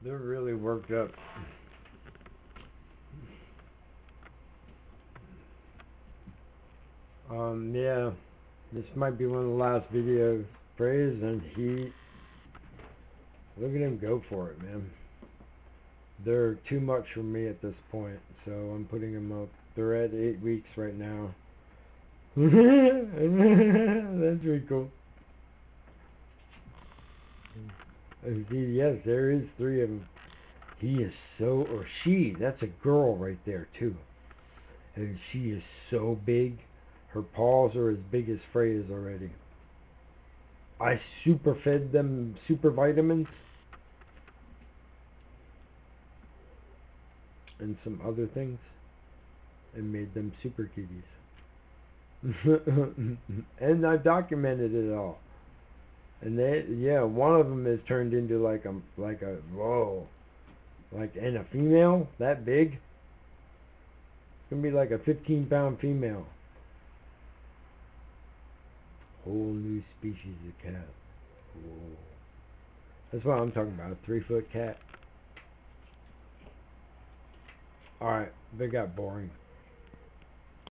They're really worked up. Yeah, this might be one of the last videos. Praise and heat. Look at him go for it, man. They're too much for me at this point, so I'm putting them up. They're at 8 weeks right now. That's pretty cool. See, yes, there is 3 of them. He is so, or she, that's a girl right there too. And she is so big. Her paws are as big as Frejya's already. I super fed them super vitamins and some other things and made them super kitties. And I documented it all. And they, yeah, one of them is turned into like a whoa, like, and a female that big. It's gonna be like a 15-pound female. Whole new species of cat. Whoa. That's what I'm talking about. A 3-foot cat. Alright, they got boring.